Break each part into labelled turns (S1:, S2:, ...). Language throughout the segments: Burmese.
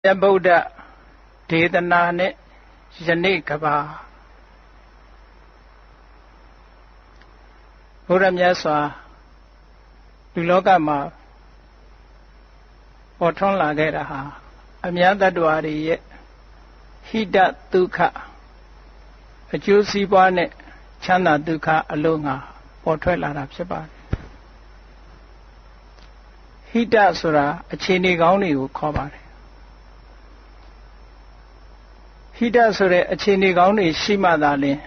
S1: ဗုဒ္ဓဒေသနာနဲ့ယနေ့ကဘာဘုရားမြတ်စွာလူလောကမှာပေါ်ထွန်းလာခဲ့တာဟာအများတ attva တွေရဲ့ဟိတဒုက္ခအကျိုးစီးပွားနဲ့ချမ်းသာဒုက္ခအလုံးငါပေါ်ထွက်လာတာဖြစ်ပါတယ်ဟိတဆိုတာအခြေအနေကောင်းတွေကိုခေါ်ပါတယ်ဟိတဆိုတဲ့အခြေအနေကောင်းတွေရှိမှသာလျှင်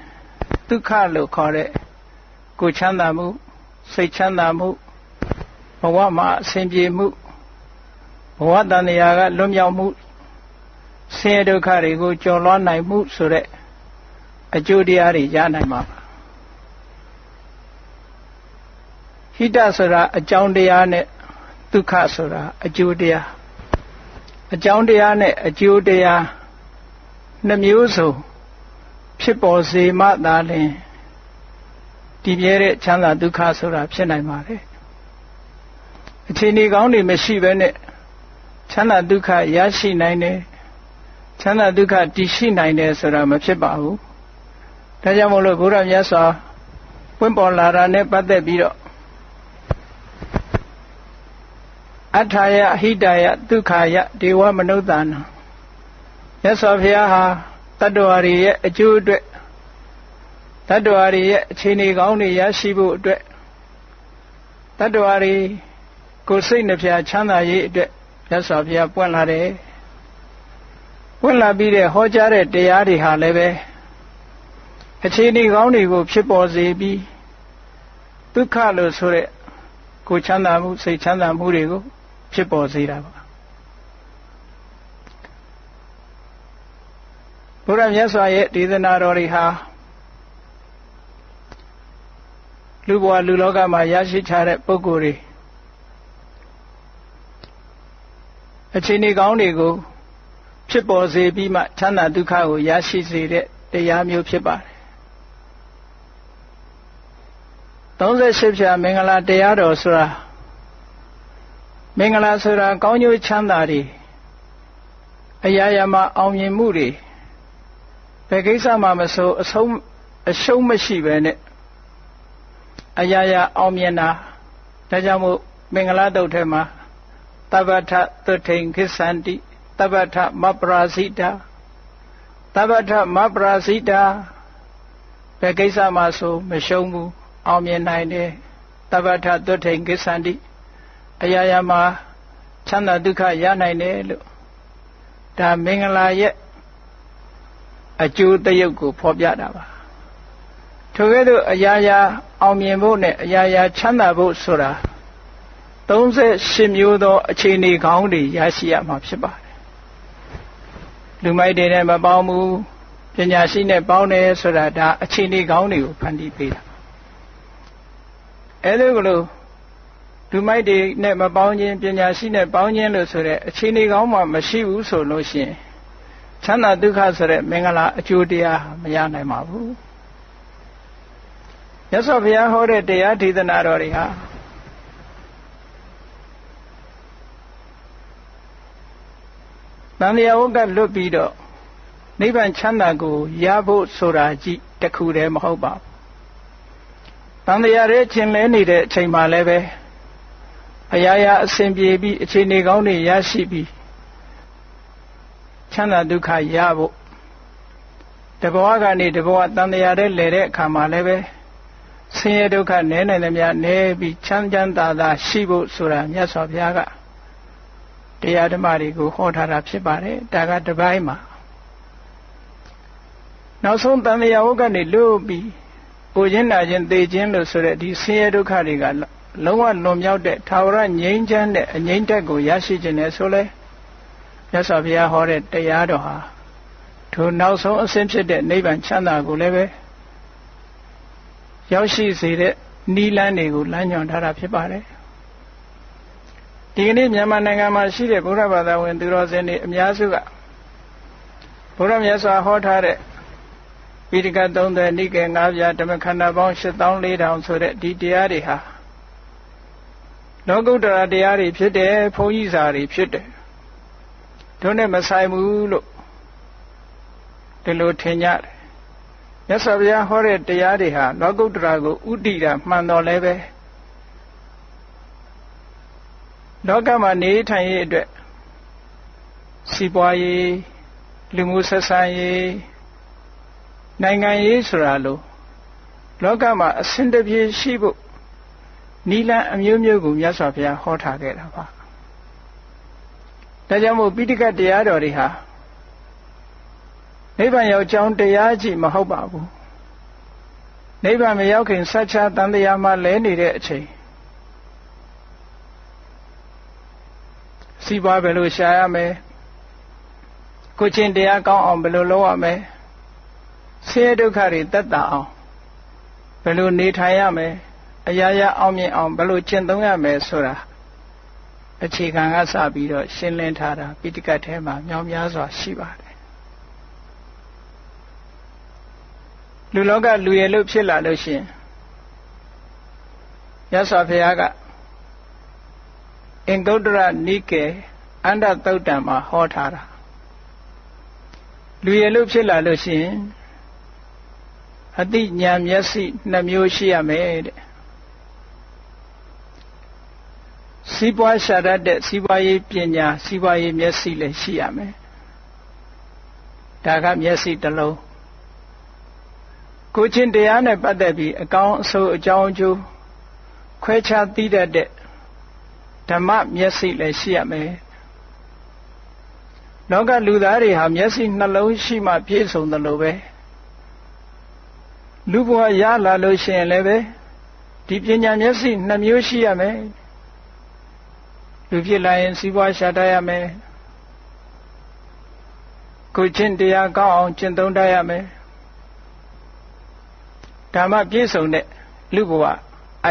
S1: ဒုက္ခလို့ခေါ်တဲ့ကိုယ်ချမ်းသာမှုစိတ်ချမ်းသာမှုဘဝမှာအစဉ်ပြေမှုဘဝတန်ရာကလွတ်မြောက်မှုဆင်းရဲဒုက္ခတွေကိုကျော်လွှားနိုင်မှုဆိုတဲ့အကျိုးတရားတွေရနိုင်မှာပါဟိတဆိုတာအကြောင်းတရားနဲ့ဒုက္ခဆိုတာအကျိုးတရားအကြောင်းတရားနဲ့အကျိုးတရားနှမျိုးစုံဖြစ်ပေါ်စေမှသာလျှင်တည်မြဲတဲ့ချမ်းသာဒုက္ခဆိုတာဖြစ်နိုင်ပါတယ်အခြေအနေကောင်းတွေမရှိဘဲနဲ့ချမ်းသာဒုက္ခရရှိနိုင်တယ်ချမ်းသာဒုက္ခတည်ရှိနိုင်တယ်ဆိုတာမဖြစ်ပါဘူးဒါကြောင့်မို့လို့ဘုရားမြတ်စွာပွင့်ပေါ်လာတာနဲ့ပတ်သက်ပြီးတော့အထာယဟိတယဒုက္ခယဒေဝမနုဿာနံမြတ်စွာဘုရားဟာတတ္တဝါတွေရဲ့အကျိုးအတွက်တတ္တဝါတွေရဲ့အခြေအနေကောင်းတွေရရှိဖို့အတွက်တတ္တဝါတွေကိုယ်စိတ်နှပြချမ်းသာရေးအတွက်မြတ်စွာဘုရားပွင့်လာတယ်ပွင့်လာပြီးတဲ့ဟောကြားတဲ့တရားတွေဟာလည်းပဲအခြေအနေကောင်းတွေကိုဖြစ်ပေါ်စေပြီးဒုက္ခလို့ဆိုတဲ့ကိုယ်ချမ်းသာမှုစိတ်ချမ်းသာမှုတွေကိုဖြစ်ပေါ်စေတာပါဘုရားမြတ်စွာရဲ့ဒေသနာတော်တွေဟာလူဘဝလူလောကမှာရရှိချတဲ့ပုဂ္ဂိုလ်တွေအခြေအနေကောင်းတွေကိုဖြစ်ပေါ်စေပြီးမှချမ်းသာဒုက္ခကိုရရှိစေတဲ့တရားမျိုးဖြစ်ပါတယ်38ဖြာမင်္ဂလာတရားတော်ဆိုတာမင်္ဂလာဆိုတာကောင်းကျိုးချမ်းသာတွေအရာရာမှာအောင်မြင်မှုတွေဘယ်ကိစ္စမှမဆိုအရှုံးမရှိပဲနဲ့အရာရာအောင်မြင်တာဒါကြောင့်မို့မင်္ဂလာတုတ်ထဲမှာသဗ္ဗထသုထိန်ခိသန္တိသဗ္ဗထမပရာဇိတာသဗ္ဗထမပရာဇိတာဘယ်ကိစ္စမှဆိုမရှုံးဘူးအောင်မြင်နိုင်တယ်သဗ္ဗထသုထိန်ခိသန္တိအရာရာမှာချမ်းသာဒုက္ခရနိုင်တယ်လို့ဒါမင်္ဂလာရဲ့အကျိုးတရုပ်ကိုဖော်ပြတာပါထိုကဲ့သို့အရာရာအောင်မြင်ဖို့နဲ့အရာရာချမ်းသာဖို့ဆိုတာ38မျိုးသောအခြေအနေကောင်းတွေရရှိရမှာဖြစ်ပါတယ်လူမိုက်တွေနဲ့မပေါင်းဘူးပညာရှိနဲ့ပေါင်းတယ်ဆိုတာဒါအခြေအနေကောင်းတွေကိုဖန်တီးပေးတာအဲလိုကလို့လူမိုက်တွေနဲ့မပေါင်းခြင်းပညာရှိနဲ့ပေါင်းခြင်းလို့ဆိုတဲ့အခြေအနေကောင်းမှမရှိဘူးဆိုလို့ရှိရင်ချမ်းသာဒုက္ခဆိုတဲ့မင်္ဂလာအကျိုးတရားမရနိုင်ပါဘူးမြတ်စွာဘုရားဟောတဲ့တရားဒေသနာတော်တွေဟာတန်လျာဝကလွတ်ပြီးတော့နိဗ္ဗာန်ချမ်းသာကိုရဖို့ဆိုတာကြည့်တခုတည်းမဟုတ်ပါဘူးတန်လျာရဲ့ခြင်းလဲနေတဲ့အချိန်မှလည်းပဲအရာရာအစဉ်ပြေပြီးအခြေအနေကောင်းတွေရရှိပြီးချမ်းသာဒုက္ခရဖို့တဘဝကနေတဘဝတန်လျာတဲ့လဲတဲ့အခါမှာလည်းပဲဆင်းရဲဒုက္ခနည်းနိုင်သမျှနည်းပြီးချမ်းချမ်းသာသာရှိဖို့ဆိုတာမြတ်စွာဘုရားကတရားဓမ္မတွေကိုဟောထားတာဖြစ်ပါတယ်ဒါကတစ်ပိုင်းမှာနောက်ဆုံးတန်လျာဝကနေလွတ်ပြီးကိုခြင်းနာခြင်းသိခြင်းလို့ဆိုတဲ့ဒီဆင်းရဲဒုက္ခတွေကလုံးဝလွန်မြောက်တဲ့ထာဝရငြိမ်းချမ်းတဲ့အငြိမ့်တက်ကိုရရှိခြင်းနဲ့ဆိုလဲမြတ်စွာဘုရားဟောတဲ့တရားတော်ဟာထိုနောက်ဆုံးအဆင့်ဖြစ်တဲ့နိဗ္ဗာန်ချမ်းသာကိုလည်းပဲရောက်ရှိစေတဲ့နိလန်းတွေကိုလမ်းညွှန်ထားတာဖြစ်ပါတယ်ဒီကနေ့မြန်မာနိုင်ငံမှာရှိတဲ့ဗုဒ္ဓဘာသာဝင်သူတော်စင်တွေအများစုကဘုရားမြတ်စွာဟောထားတဲ့ပိဋက30နိကေ9ပြာဓမ္မခန္ဓာပေါင်း84,000ဆိုတဲ့ဒီတရားတွေဟာလောကုတ္တရာတရားတွေဖြစ်တယ်ဘုန်းကြီးစာတွေဖြစ်တယ်တ တို့နဲ့မဆိုင်ဘူးလို့ဒီလိုထင်ကြတယ်မြတ်စွာဘုရားဟောတဲ့တရားတွေဟာလောကုတ္တရာကိုဥတည်တာမှန်တော်လဲပဲလောကမှာနေထိုင်ရေးအတွက်စီးပွားရေးလူမှုဆက်ဆံရေးနိုင်ငံရေးဆိုတာလို့လောကမှာအစဉ်တပြေရှိဖို့နိလန်အမျိုးမျိုးကိုမြတ်စွာဘုရားဟောထားခဲ့တာပါဒါကြောင့်မို့ပိဋကတရားတော်တွေဟာနိဗ္ဗာန်ရောက်ကြောင်းတရားကြီးမဟုတ်ပါဘူးနိဗ္ဗာန်မရောက်ခင်စัจ जा တန်တရားမှာလဲနေတဲ့အချိန်စီးပွားဘယ်လိုရှာရမလဲကိုချင်းတရားကောင်းအောင်ဘယ်လိုလုပ်ရမလဲဆင်းရဲဒုက္ခတွေသက်သာအောင်ဘယ်လိုနေထိုင်ရမလဲအရာရာအောင်မြင်အောင်ဘယ်လိုကျင့်သုံးရမလဲဆိုတာအခြေခံကစပြီးတော့ရှင်းလင်းထားတာပိဋကတ်ထဲမှာမြောက်များစွာရှိပါတယ်လူလောကလူရလို့ဖြစ်လာလို့ရှိရင်မြတ်စွာဘုရားကအင်္ဂုတ္တရနိကေအန္တသုတ်တံမှာဟောထားတာလူရလို့ဖြစ်လာလို့ရှိရင်အတိညာမျက်စိ2မျိုးရှိရမယ်တဲ့စီးပွားရှာတတ်တဲ့စီးပွားရေးပညာစီးပွားရေးမျက်စိလည်းရှိရမယ်ဒါကမျက်စိတစ်လုံးကိုချင်းတရားနဲ့ပတ်သက်ပြီးအကောင်းအဆိုးအကြောင်းအကျိုးခွဲခြားသိတတ်တဲ့ဓမ္မမျက်စိလည်းရှိရမယ်လောကလူသားတွေဟာမျက်စိနှလုံးရှိမှပြည့်စုံတယ်လို့ပဲလူဘဝရလာလို့ရှိရင်လည်းပဲဒီပညာမျက်စိ2မျိုးရှိရမယ်လူဖြစ်လာရင်စီးပွားရှာတတ်ရမယ်ကိုချင်းတရားကောင်းအောင်ကျင့်သုံးတတ်ရမယ်ဓမ္မပြည့်စုံတဲ့လူဘဝ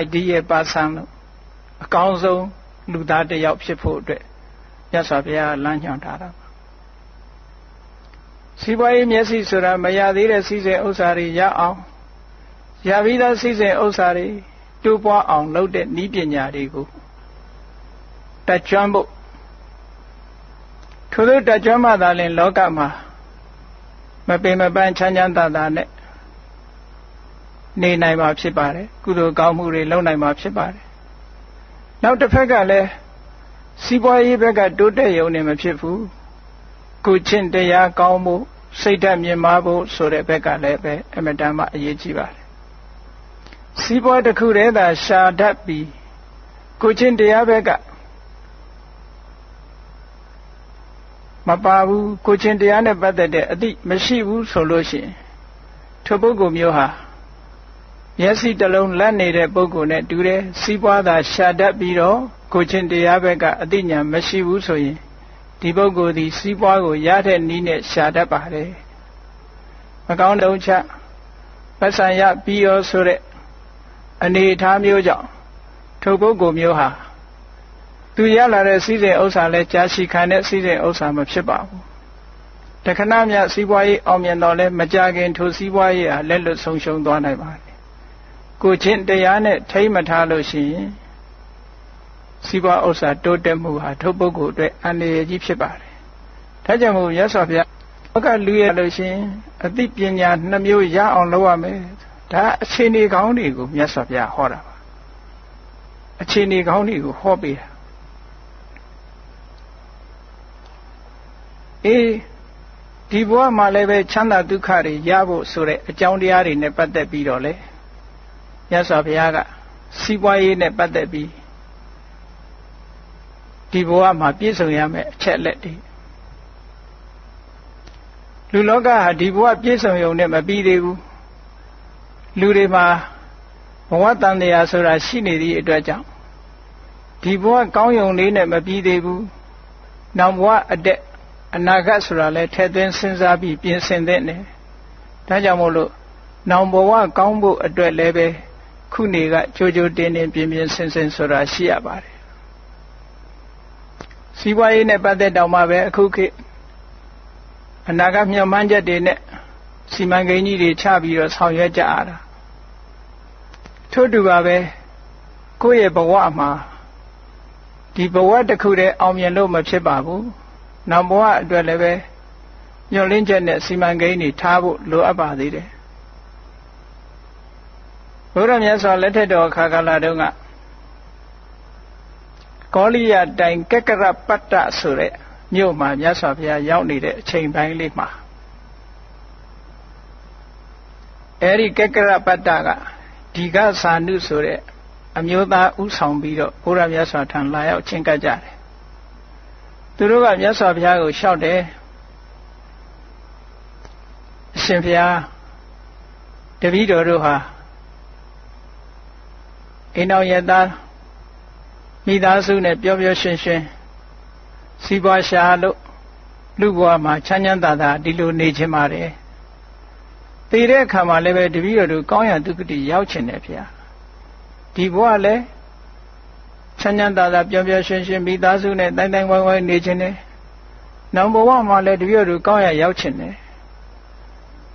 S1: ideal person လို့အကောင်းဆုံးလူသားတစ်ယောက်ဖြစ်ဖို့အတွက်မြတ်စွာဘုရားလမ်းညွှန်ထားတာပါစီးပွားရေးမျက်စိဆိုတာမရသေးတဲ့စီးစိမ်ဥစ္စာတွေရအောင်ရပြီးသားစီးစိမ်ဥစ္စာတွေတိုးပွားအောင်လုပ်တဲ့နည်းပညာတွေကိုတတ်ကျွမ်းဖို့ထို့သောတတ်ကျွမ်းမှသာလျှင်လောကမှာမပင်မပန်းချမ်းချမ်းသာသာနဲ့နေနိုင်မှာဖြစ်ပါတယ်ကုသိုလ်ကောင်းမှုတွေလုပ်နိုင်မှာဖြစ်ပါတယ်နောက်တစ်ဖက်ကလည်းစီးပွားရေးဘက်ကတိုးတက်ရုံနဲ့မဖြစ်ဘူးကိုချင်းတရားကောင်းမှုစိတ်ဓာတ်မြင့်မားဖို့ဆိုတဲ့ဘက်ကလည်းပဲအမတန်မှအရေးကြီးပါတယ်စီးပွားတစ်ခုတည်းသာရှာတတ်ပြီးကိုချင်းတရားဘက်ကမပါဘူးကိုချင်းတရားနဲ့ပတ်သက်တဲ့အသိမရှိဘူးဆိုလို့ရှိရင်ထိုပုဂ္ဂိုလ်မျိုးဟာမျက်စိတစ်လုံးလက်နေတဲ့ပုဂ္ဂိုလ်နဲ့တူတယ်စီးပွားသာရှာတတ်ပြီးတော့ကိုချင်းတရားဘက်ကအသိဉာဏ်မရှိဘူးဆိုရင်ဒီပုဂ္ဂိုလ်ဒီစီးပွားကိုရတဲ့နည်းနဲ့ရှာတတ်ပါတယ်မကောင်းတုံးချပတ်စံရပြီးရောဆိုတဲ့အနေအထားမျိုးကြောင့်ထိုပုဂ္ဂိုလ်မျိုးဟာသူရလာတဲ့စီးစိမ်ဥစ္စာလဲကြာရှည်ခံတဲ့စီးစိမ်ဥစ္စာမဖြစ်ပါဘူးတခဏမြစီးပွားရေးအောင်မြင်တော့လဲမကြခင်ထိုစီးပွားရေးဟာလက်လွတ်ဆုံးရှုံးသွားနိုင်ပါတယ်ကိုချင်းတရားနဲ့ထိမ့်မထားလို့ရှိရင်စီးပွားဥစ္စာတိုးတက်မှုဟာထိုပုဂ္ဂိုလ်အတွက်အန္တရာယ်ကြီးဖြစ်ပါတယ်ဒါကြောင့်မို့မြတ်စွာဘုရားဘကလူရလို့ရှိရင်အသိပညာ2မျိုးရအောင်လုပ်ရမယ်ဒါအခြေအနေကောင်းတွေကိုမြတ်စွာဘုရားဟောတာပါအခြေအနေကောင်းတွေကိုဟောပေးတာဒီဘဝမှာလည်းပဲချမ်းသာဒုက္ခတွေရဖို့ဆိုတဲ့အကြောင်းတရားတွေနဲ့ပတ်သက်ပြီးတော့လေမြတ်စွာဘုရားကစီးပွားရေးနဲ့ပတ်သက်ပြီးဒီဘဝမှာပြည့်စုံရမယ့်အချက်လက်တွေလူလောကဟာဒီဘဝပြည့်စုံရုံနဲ့မပြီးသေးဘူးလူတွေမှာဘဝတန်တရားဆိုတာရှိနေသည့်အတွက်ကြောင့်ဒီဘဝကောင်းရုံလေးနဲ့မပြီးသေးဘူးနောက်ဘဝအနာဂတ်ဆိုတာလဲထည့်သွင်းစဉ်းစားပြီးပြင်ဆင်သင့်တယ်ဒါကြောင့်မို့လို့နောင်ဘဝကောင်းဖို့အတွက်လည်းပဲခုနေကကြိုးကြိုးတင်းတင်းပြင်ပြင်ဆင်ဆင်ဆိုတာရှိရပါတယ်စီးပွားရေးနဲ့ပတ်သက်တော့မှပဲအခုခေတ်အနာဂတ်မျှော်မှန်းချက်တွေနဲ့စီမံကိန်းကြီးတွေချပြီးတော့ဆောင်ရွက်ကြရတာထို့တူပါပဲကိုယ့်ရဲ့ဘဝမှာဒီဘဝတစ်ခုတည်းအောင်မြင်လို့မဖြစ်ပါဘူး နောက်ဘဝအတွက်လည်းပဲညွှန်လင်းချက်နဲ့စီမံကိန်းတွေထားဖို့လိုအပ်ပါသေးတယ်ဘုရားမြတ်စွာလက်ထက်တော်အခါကာလတုန်းကကောလိယတိုင်ကက္ကရပတ္တဆိုတဲ့မြို့မှာမြတ်စွာဘုရားရောက်နေတဲ့အချိန်ပိုင်းလေးမှာအဲဒီကက္ကရပတ္တကဒီကသာနုဆိုတဲ့အမျိုးသားဥဆောင်ပြီးတော့ဘုရားမြတ်စွာထံလာရောက်ချင်းကပ်ကြတယ်သူတို့ကမြတ်စွာဘုရားကိုလျှောက်တယ်အရှင်ဘုရားတပည့်တော်တို့ဟာအိမ်တော်ရသားမိသားစုနဲ့ပျော်ပျော်ရွှင်ရွှင်စီးပွားရှာလို့လူဘဝမှာချမ်းချမ်းသာသာဒီလိုနေခြင်းပါတယ်တည်တဲ့အခါမှာလည်းပဲတပည့်တော်တို့ကောင်းရာဒုက္ခတိရောက်ချင်တယ်ဗျာဒီဘဝလည်းချမ်းချမ်းသာသာပျော်ပျော်ရွှင်ရွှင်မိသားစုနဲ့တိုင်းတိုင်းဝိုင်းဝိုင်းနေခြင်းနဲ့နောက်ဘဝမှာလည်းတပည့်တော်တို့ကောင်းရာရောက်ချင်တယ်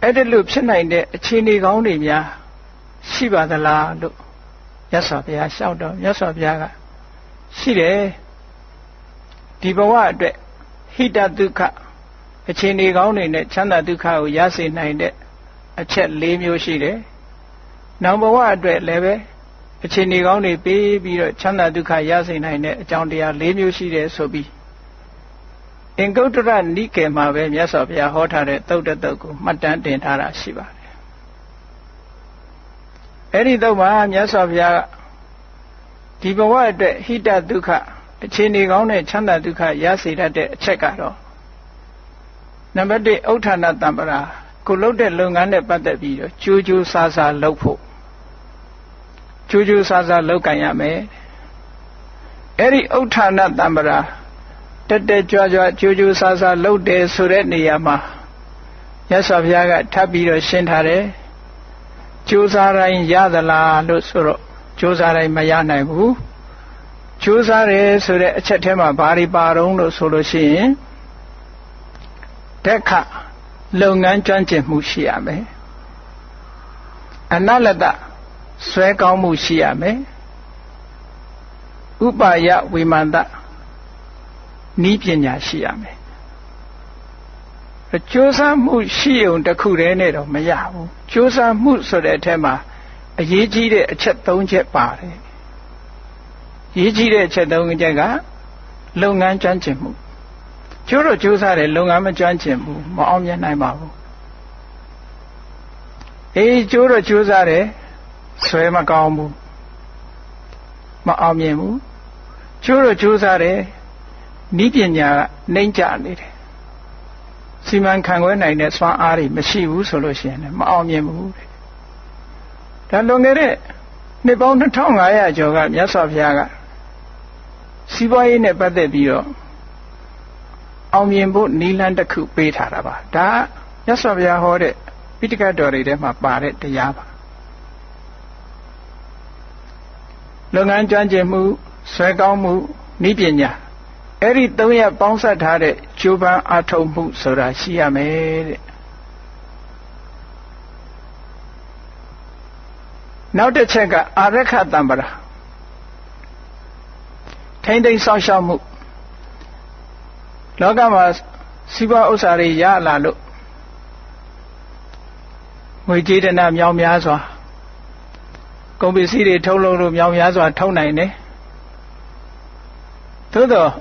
S1: အဲ့ဒါလို့ဖြစ်နိုင်တဲ့အခြေအနေကောင်းတွေများရှိပါသလားလို့မြတ်စွာဘုရားလျှောက်တော့မြတ်စွာဘုရားကရှိတယ်ဒီဘဝအတွက်ဟိတဒုက္ခအခြေအနေကောင်းတွေနဲ့ချမ်းသာဒုက္ခကိုရစေနိုင်တဲ့အချက်၄မျိုးရှိတယ်နောက်ဘဝအတွက်လည်းပဲအခြေအနေကောင်းတွေပေးပြီးတော့ချမ်းသာဒုက္ခရစေနိုင်တဲ့အကြောင်းတရား၄မျိုးရှိတယ်ဆိုပြီးအင်္ဂုတ္တရနိကေမှာပဲမြတ်စွာဘုရားဟောထားတဲ့သုတ်တတုတ်ကိုမှတ်တမ်းတင်ထားတာရှိပါတယ်အဲ့ဒီသုတ်မှာမြတ်စွာဘုရားဒီဘဝအတွက်ဟိတဒုက္ခအခြေအနေကောင်းတဲ့ချမ်းသာဒုက္ခရစေတတ်တဲ့အချက်ကတော့နံပါတ်1ဥဋ္ဌာဏတံပရာကိုလုပ်တဲ့လုပ်ငန်းနဲ့ပတ်သက်ပြီးတော့ကြိုးကြိုးစားစားလုပ်ဖို့ကြိုးကြိုးစားစားလုပ်ကြရမယ်အဲ့ဒီဥဋ္ဌာဏတံပရာတက်တက်ကြွကြွကြိုးကြိုးစားစားလုပ်တယ်ဆိုတဲ့နေရာမှာမြတ်စွာဘုရားကထပ်ပြီးတော့ရှင်းထားတယ်ကြိုးစားတိုင်းရသလားလို့ဆိုတော့ကြိုးစားတိုင်းမရနိုင်ဘူးကြိုးစားတယ်ဆိုတဲ့အချက်ထဲမှာဘာတွေပါတော့လို့ဆိုလို့ရှိရင်တက်ခလုပ်ငန်းကျွမ်းကျင်မှုရှိရမယ်အနလတဆွဲကောင်းမှုရှိရမယ်ဥပါယဝိမာန်တနီးပညာရှိရမယ်ကြိုးစားမှုရှိုံတစ်ခုတည်းနဲ့တော့မရဘူးကြိုးစားမှုဆိုတဲ့အထက်မှာအရေးကြီးတဲ့အချက်၃ချက်ပါတယ်ရေးကြီးတဲ့အချက်၃ချက်ကလုပ်ငန်းကျွမ်းကျင်မှုကျိုးတော့ကြိုးစားတယ်လုပ်ငန်းမကျွမ်းကျင်ဘူးမအောင်မြင်နိုင်ပါဘူးကျိုးတော့ကြိုးစားတယ်ဆွဲမကောင်းဘူးမအောင်မြင်ဘူးကျိုးတော့ကြိုးစားတယ်ဤပညာကနှိမ့်ကျနေတယ်စီမံခန့်ခွဲနိုင်တဲ့စွမ်းအားတွေမရှိဘူးဆိုလို့ရှိရင်လည်းမအောင်မြင်ဘူးတဲ့ဒါလွန်ခဲ့တဲ့နှစ်ပေါင်း2500ကျော်ကမြတ်စွာဘုရားကစီးပွားရေးနဲ့ပတ်သက်ပြီးတော့အောင်မြင်ဖို့နည်းလမ်းတစ်ခုပေးထားတာပါဒါမြတ်စွာဘုရားဟောတဲ့ပိဋကတ်တော်တွေထဲမှာပါတဲ့တရားပါလုပ်ငန်းကျွမ်းကျင်မှုဆွဲကောင်းမှုနည်းပညာအဲ့ဒီ၃ရပ်ပေါင်းစပ်ထားတဲ့ကြိုးပမ်းအားထုတ်မှုဆိုတာရှိရမယ်တဲ့နောက်တစ်ချက်ကအာရခတံပရာထိမ့်သိမ်းဆောင်ရှောက်မှုလောကမှာစီးပွားဥစ္စာတွေရလာလို့ငွေကြေးဒနာမြောင်များစွာကုန်ပစ္စည်းတွေထုတ်လုပ်လို့မြောင်များစွာထုတ်နိုင်တယ်သို့တော့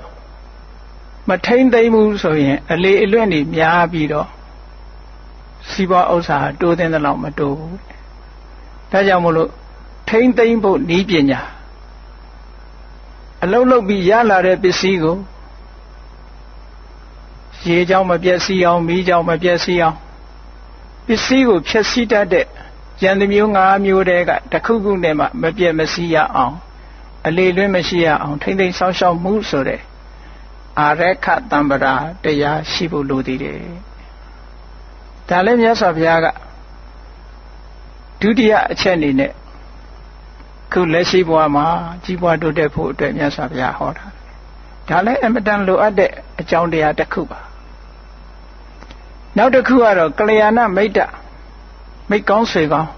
S1: မထိမ့်သိမ်းဘူးဆိုရင်အလေအလွင့်တွေများပြီးတော့စီးပွားဥစ္စာတိုးသင်းတဲ့လောက်မတိုးဘူးဒါကြောင့်မို့လို့ထိမ့်သိမ်းဖို့နည်းပညာအလုံးလုံးပြီးရလာတဲ့ပစ္စည်းကိုရေကြောင့်မပြည့်စည်အောင်မီးကြောင့်မပြည့်စည်အောင်ပစ္စည်းကိုဖျက်ဆီးတတ်တဲ့ယန္တမျိုး၅မျိုးတည်းကတစ်ခုခုနဲ့မှမပြည့်မစည်ရအောင်အလေလွင့်မရှိရအောင်ထိမ့်သိမ်းဆောင်ရှောက်မှုဆိုတဲ့အာရခတံပရာတရားရှိဖို့လိုသေးတယ်ဒါလည်းမြတ်စွာဘုရားကဒုတိယအချက်အနေနဲ့ခုလက်ရှိဘဝမှာကြီးပွားတိုးတက်ဖို့အတွက်မြတ်စွာဘုရားဟောတာဒါလည်းအမတန်လိုအပ်တဲ့အကြောင်းတရားတစ်ခုပါနောက်တစ်ခုကတော့ကလျာဏမိတ်တမိတ်ကောင်းဆွေကောင်း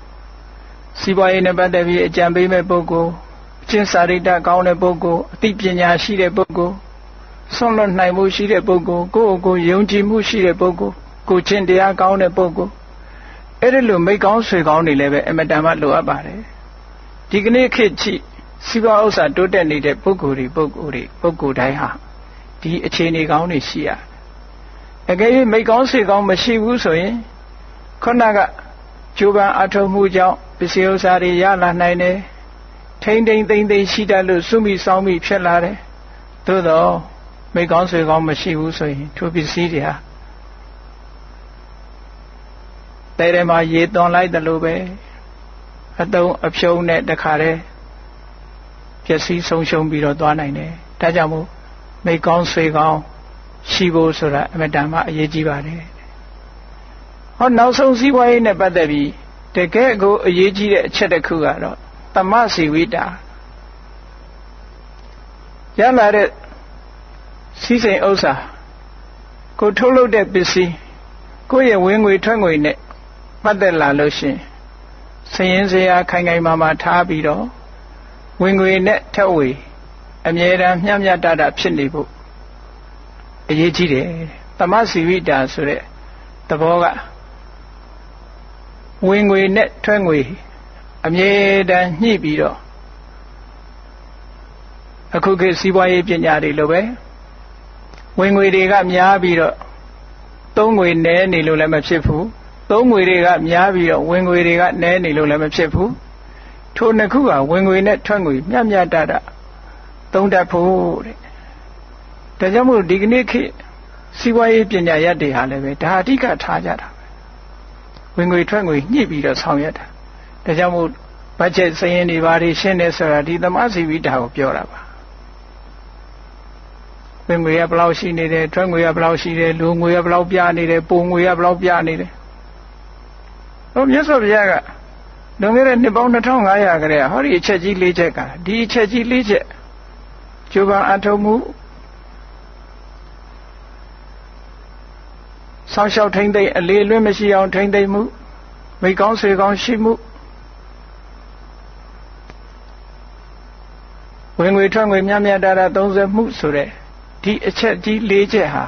S1: စီးပွားရေးနဲ့ပတ်သက်ပြီးအကြံပေးမဲ့ပုဂ္ဂိုလ်အကျင့်စာရိတ္တကောင်းတဲ့ပုဂ္ဂိုလ်အသိပညာရှိတဲ့ပုဂ္ဂိုလ် ဆုံးလွတ်နိုင်မှုရှိတဲ့ပုဂ္ဂိုလ်ကိုယုံကြည်မှုရှိတဲ့ပုဂ္ဂိုလ်ကိုချင်းတရားကောင်းတဲ့ပုဂ္ဂိုလ်အဲ့ဒီလိုမိတ်ကောင်းဆွေကောင်းတွေလည်းပဲအမတန်မှလိုအပ်ပါတယ်ဒီကနေ့ခေတ်ကြီးစီးပွားဥစ္စာတိုးတက်နေတဲ့ပုဂ္ဂိုလ်တိုင်းဟာဒီအခြေအနေကောင်းတွေရှိရအကယ်၍မိတ်ကောင်းဆွေကောင်းမရှိဘူးဆိုရင်ခုနကကျိုးပန်းအထောက်မှုကြောင့်ပစ္စည်းဥစ္စာတွေရလာနိုင်တယ်ထိမ့်သိမ့်ရှိတတ်လို့စွမိစောင်းမိဖြစ်လာတယ်သို့တော့မိကောင်းဆွေကောင်းမရှိဘူးဆိုရင်ထိုပစ္စည်းတွေဟာတဲထဲမှာရေသွန်လိုက်တယ်လို့ပဲအတုံးအဖြုံးနဲ့တခါတည်းပျက်စီးဆုံးရှုံးပြီးတော့သွားနိုင်တယ်ဒါကြောင့်မို့မိကောင်းဆွေကောင်းရှိဖို့ဆိုတာအမတန်မှအရေးကြီးပါတယ်ဟောနောက်ဆုံးစည်းဝါးရေးနဲ့ပတ်သက်ပြီးတကယ်ကိုအရေးကြီးတဲ့အချက်တစ်ခုကတော့သမစီဝိတာရလာတဲ့စီးစိမ်ဥစ္စာကိုထုတ်လုပ်တဲ့ပစ္စည်းကိုယ့်ရဲ့ဝင်ငွေထွက်ငွေနဲ့ပတ်သက်လာလို့ရှိရင်စရင်စရာခိုင်မာထားပြီးတော့ဝင်ငွေနဲ့ထက်ဝေအမြဲတမ်းမျှတဖြစ်နေဖို့အရေးကြီးတယ်သမစီဝိတာဆိုတဲ့သဘောကဝင်ငွေနဲ့ထွက်ငွေအမြဲတမ်းညှိပြီးတော့အခုခေတ်စီးပွားရေးပညာတွေလိုပဲဝင်ငွေတွေကများပြီးတော့သုံးငွေနည်းနေလို့လည်းမဖြစ်ဘူးသုံးငွေတွေကများပြီးတော့ဝင်ငွေတွေကနည်းနေလို့လည်းမဖြစ်ဘူးထိုနှစ်ခုကဝင်ငွေနဲ့ထွက်ငွေမျှသုံးတတ်ဖို့တဲ့ဒါကြောင့်မို့ဒီကနေ့ခေတ်စီးပွားရေးပညာရပ်တွေဟာလည်းပဲဒါအဓိကထားကြတာပဲဝင်ငွေထွက်ငွေညှိပြီးတော့ဆောင်ရွက်တာဒါကြောင့်မို့ဘတ်ဂျက်စရင်းတွေဘာတွေရှင်းနေဆိုတာဒီသမစီဝိတာကိုပြောတာပါဝင်ငွေကဘယ်လောက်ရှိနေတယ်ထွက်ငွေကဘယ်လောက်ရှိတယ်လူငွေကဘယ်လောက်ပြနေတယ်ပုံငွေကဘယ်လောက်ပြနေတယ်ဟောမြတ်စွာဘုရားကလွန်ခဲ့တဲ့နှစ်ပေါင်း2500ခရဲဟောဒီအချက်ကြီး၄ချက်ကဒီအချက်ကြီး၄ချက်ကျိုးပန်းအထုံးမှုဆောင်းလျှောက်ထိမ့်သိမ့်အလေလွင့်မရှိအောင်ထိမ့်သိမ့်မှုမိကောင်းဆွေကောင်းရှိမှုဝင်ငွေထွက်ငွေမျှသုံးစွဲမှုဆိုတဲ့ဒီအချက်ကြီး၄ချက်ဟာ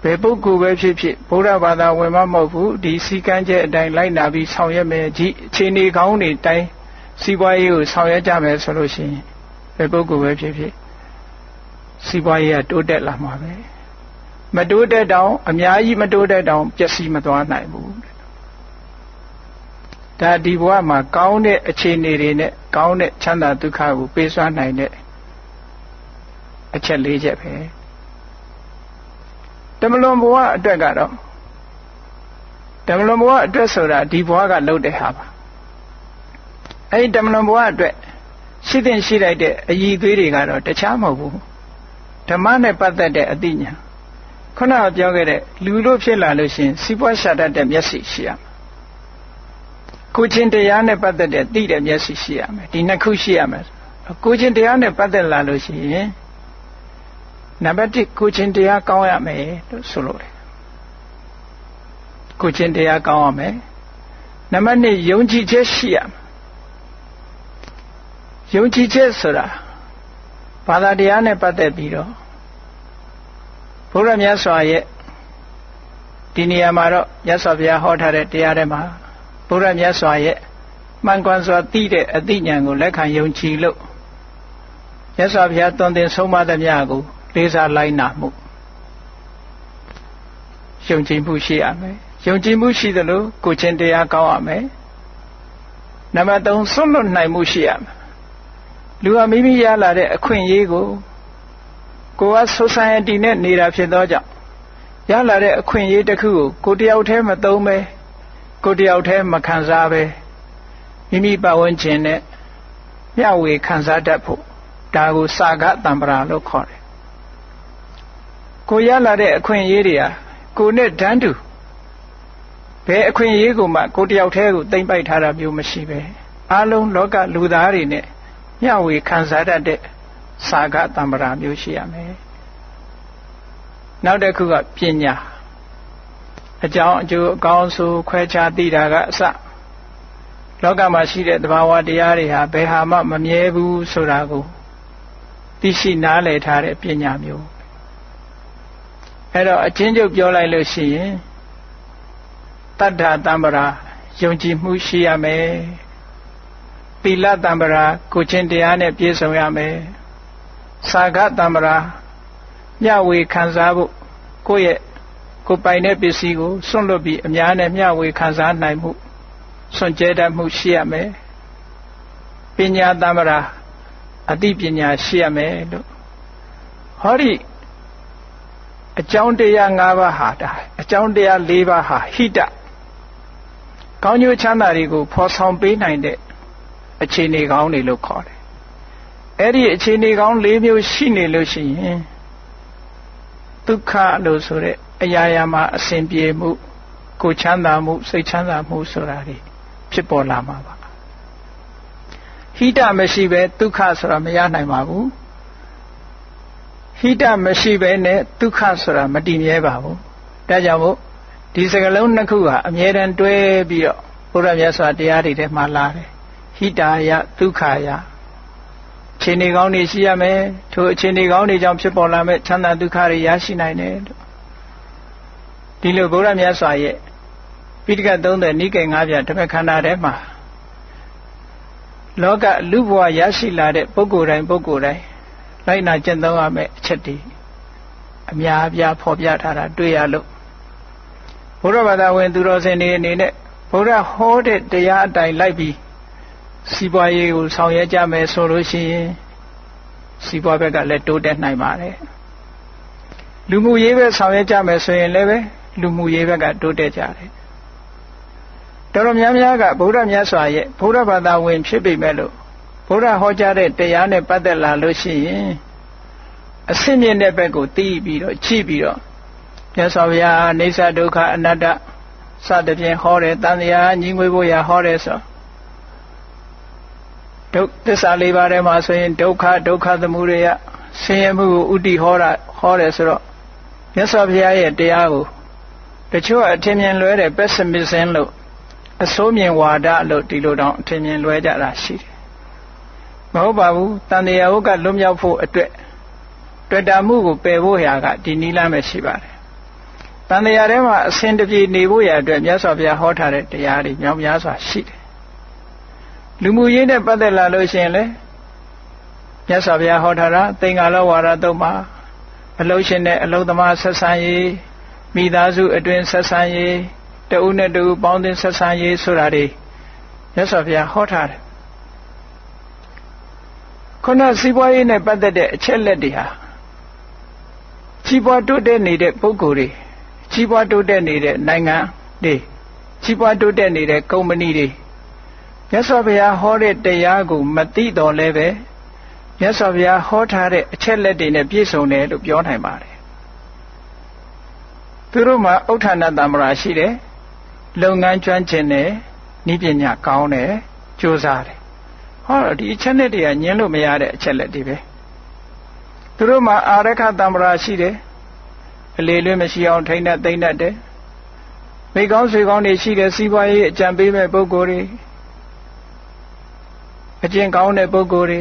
S1: ဘယ်ပုဂ္ဂိုလ်ပဲဖြစ်ဖြစ်ဗုဒ္ဓဘာသာဝင်မမဟုတ်ဘူးဒီစည်းကမ်းချက်အတိုင်းလိုက်နာပြီးဆောင်ရွက်မယ်ဒီအခြေအနေကောင်းတွေတိုင်းစီးပွားရေးကိုဆောင်ရွက်ကြမယ်ဆိုလို့ရှိရင်ဘယ်ပုဂ္ဂိုလ်ပဲဖြစ်ဖြစ်စီးပွားရေးကတိုးတက်လာမှာပဲမတိုးတက်တော့အများကြီးမတိုးတက်တော့ပျက်စီးမသွားနိုင်ဘူးဒါဒီဘဝမှာကောင်းတဲ့အခြေအနေတွေနဲ့ကောင်းတဲ့ချမ်းသာဒုက္ခကိုပေးစွမ်းနိုင်တဲ့အချက်၄ချက်ပဲတမလွန်ဘဝအတွက်ကတော့တမလွန်ဘဝအတွက်ဆိုတာဒီဘဝကလုပ်တဲ့ဟာပါအဲဒီတမလွန်ဘဝအတွက်ရှိတဲ့ရှိလိုက်တဲ့အည်သွေးတွေကတော့တခြားမဟုတ်ဘူးဓမ္မနဲ့ပတ်သက်တဲ့အသိဉာဏ်ခုနကပြောခဲ့တဲ့လူလို့ဖြစ်လာလို့ရှိရင်စီးပွားရှာတတ်တဲ့မျက်စိရှိရမယ်ကိုချင်းတရားနဲ့ပတ်သက်တဲ့သိတဲ့မျက်စိရှိရမယ်ဒီနှစ်ခုရှိရမယ်ကိုချင်းတရားနဲ့ပတ်သက်လာလို့ရှိရင်နံပါတ်1ကိုချင်းတရားကောင်းရမယ်လို့ဆိုလို့တယ်ကိုချင်းတရားကောင်းရမယ်နံပါတ်2ယုံကြည်ချက်ရှိရမယ်ယုံကြည်ချက်ဆိုတာဘာသာတရားနဲ့ပတ်သက်ပြီးတော့ဘုရားမြတ်စွာရဲ့ဒီနေရာမှာတော့မြတ်စွာဘုရားဟောထားတဲ့တရားထဲမှာဘုရားမြတ်စွာရဲ့မှန်ကန်စွာသိတဲ့အသိဉာဏ်ကိုလက်ခံယုံကြည်လို့မြတ်စွာဘုရားသွန်သင်ဆုံးမသမျှကိုလေးစားလိုက်နာမှုယုံကြည်မှုရှိရမယ်ယုံကြည်မှုရှိသလိုကိုချင်းတရားကောင်းရမယ်နံပါတ်3ဆွတ်လွတ်နိုင်မှုရှိရမယ်လူဟာမိမိရလာတဲ့အခွင့်အရေးကိုကိုယ်က society နဲ့နေတာဖြစ်သောကြောင့်ရလာတဲ့အခွင့်အရေးတစ်ခုကိုတယောက်တည်းမသုံးပဲကိုတယောက်တည်းမခံစားပဲမိမိပတ်ဝန်းကျင်နဲ့မျှဝေခံစားတတ်ဖို့ဒါကိုစာကတံပရာလို့ခေါ်တယ်ကိုရလာတဲ့အခွင့်အရေးတွေဟာကိုနဲ့တန်းတူဘယ်အခွင့်အရေးကိုမှကိုတယောက်တည်းကိုသိမ့်ပိုက်ထားတာမျိုးမရှိပဲအားလုံးလောကလူသားတွေနဲ့မျှဝေခံစားတတ်တဲ့စာကတံပရာမျိုးရှိရမယ်နောက်တစ်ခုကပညာအကြောင်းအကျိုးအကောင်းဆိုခွဲခြားသိတာကအစလောကမှာရှိတဲ့သဘာဝတရားတွေဟာဘယ်ဟာမှမမြဲဘူးဆိုတာကိုသိရှိနားလည်ထားတဲ့ပညာမျိုး အဲ့တော့အချင်းချုပ်ပြောလိုက်လို့ရှိရင်တတ္ထတံ္ပရာယုံကြည်မှုရှိရမယ်သီလတံ္ပရာကိုချင်းတရားနဲ့ပြည့်စုံရမယ်စာဂတံ္ပရာမျှဝေခံစားဖို့ကိုယ့်ရဲ့ကိုယ်ပိုင်တဲ့ပစ္စည်းကိုစွန့်လွတ်ပြီးအများနဲ့မျှဝေခံစားနိုင်မှုစွန့်ကြဲတတ်မှုရှိရမယ်ပညာတမ္ပရာအသိပညာရှိရမယ်လို့ဟောဒီအကြောင်းတရား၅ပါးဟာဒါအကြောင်းတရား၄ပါးဟာဟိတကောင်းကျိုးချမ်းသာတွေကိုဖော်ဆောင်ပေးနိုင်တဲ့အခြေအနေကောင်းတွေလို့ခေါ်တယ်အဲ့ဒီအခြေအနေကောင်း၄မျိုးရှိနေလို့ရှိရင်ဒုက္ခလို့ဆိုတဲ့အရာရာမှာအစဉ်ပြေမှုကိုချမ်းသာမှုစိတ်ချမ်းသာမှုဆိုတာတွေဖြစ်ပေါ်လာမှာပါဟိတမရှိပဲဒုက္ခဆိုတာမရနိုင်ပါဘူးဟိတမရှိပဲနဲ့ဒုက္ခဆိုတာမတည်မြဲပါဘူးဒါကြောင့်မို့ဒီစကားလုံးနှစ်ခုဟာအမြဲတမ်းတွဲပြီးတော့ဘုရားမြတ်စွာတရားတွေထဲမှာလာတယ်ဟိတာယဒုက္ခယခြေနေကောင်းတွေရှိရမယ်ထိုအခြေအနေကောင်းတွေကြောင့်ဖြစ်ပေါ်လာမဲ့ချမ်းသာဒုက္ခတွေရရှိနိုင်တယ်ဒီလိုဘုရားမြတ်စွာရဲ့ပိဋက30နိကေ9ပြဓမ္မခန္ဓာထဲမှာလောကလူဘဝရရှိလာတဲ့ပုဂ္ဂိုလ်တိုင်းလိုက်နာကျင့်သုံးရမယ့်အချက်တွေအများအပြားဖော်ပြထားတာတွေ့ရလို့ဘုရားဘာသာဝင်သူတော်စင်တွေအနေနဲ့ဘုရားဟောတဲ့တရားအတိုင်းလိုက်ပြီးစီးပွားရေးကိုဆောင်ရွက်ကြမယ်ဆိုလို့ရှိရင်စီးပွားဘက်ကလည်းတိုးတက်နိုင်ပါတယ်လူမှုရေးပဲဆောင်ရွက်ကြမယ်ဆိုရင်လည်းပဲလူမှုရေးဘက်ကတိုးတက်ကြတယ်တော်တော်များများကဗုဒ္ဓမြတ်စွာရဲ့ဗုဒ္ဓဘာသာဝင်ဖြစ်ပေမဲ့လို့ဗုဒ္ဓဟောကြားတဲ့တရားနဲ့ပတ်သက်လာလို့ရှိရင်အစစ်မြင့်တဲ့ဘက်ကိုသိပြီးတော့ကြည့်ပြီးတော့မြတ်စွာဘုရားအိဋ္ဌဒုက္ခအနတ္တစသဖြင့်ဟောတယ်တန်တရားညီငွေဖို့ရဟောတယ်ဆိုဒုက္ခသစ္စာ၄ပါးထဲမှာဆိုရင်ဒုက္ခသမုဒယဆင်းရဲမှုကိုဥတည်ဟောတယ်ဆိုတော့မြတ်စွာဘုရားရဲ့တရားကိုတချို့အထင်မြင်လွဲတဲ့ pessimism လို့အဆိုးမြင်ဝါဒလို့ဒီလိုတောင်အထင်မြင်လွဲကြတာရှိတယ်မဟုတ်ပါဘူးတန်တရားဝကလွတ်မြောက်ဖို့အတွက်တွေ့တာမှုကိုပယ်ဖို့ရာကဒီနည်းလမ်းပဲရှိပါတယ်တန်တရားထဲမှာအစဉ်တပြေနေဖို့ရာအတွက်မြတ်စွာဘုရားဟောထားတဲ့တရားတွေမြောက်များစွာရှိတယ်လူမှုရေးနဲ့ပတ်သက်လာလို့ရှိရင်လေမြတ်စွာဘုရားဟောထားတာသင်္ကာလောဝါဒသုံးပါအလုံးရှင်နဲ့အလုံးသမားဆက်ဆံရေးမိသားစုအတွင်းဆက်ဆံရေးတဦးနဲ့တဦးပေါင်းသင်းဆက်ဆံရေးဆိုတာတွေမြတ်စွာဘုရားဟောထားတယ်ခုနစီးပွားရေးနဲ့ပတ်သက်တဲ့အချက်လက်တွေဟာကြီးပွားတိုးတက်နေတဲ့ပုဂ္ဂိုလ်တွေကြီးပွားတိုးတက်နေတဲ့နိုင်ငံတွေကြီးပွားတိုးတက်နေတဲ့ကုမ္ပဏီတွေမြတ်စွာဘုရားဟောတဲ့တရားကိုမသိတော်လဲပဲမြတ်စွာဘုရားဟောထားတဲ့အချက်လက်တွေနဲ့ပြည့်စုံတယ်လို့ပြောနိုင်ပါတယ်သူတို့မှာဥဋ္ဌာဏတမ္ပရာရှိတယ်လုပ်ငန်းကျွမ်းကျင်တယ်နည်းပညာကောင်းတယ်ကြိုးစားတယ်ဟောဒီအချက်လက်တွေကညင်းလို့မရတဲ့အချက်လက်တွေပဲသူတို့မှာအာရခတမ္ပရာရှိတယ်အလေလွင့်မရှိအောင်ထိန်းတတ်သိမ့်တတ်တယ်မိကောင်းဆွေကောင်းတွေရှိတယ်စီးပွားရေးအကြံပေးမဲ့ပုဂ္ဂိုလ်တွေအကျင့်ကောင်းတဲ့ပုဂ္ဂိုလ်တွေ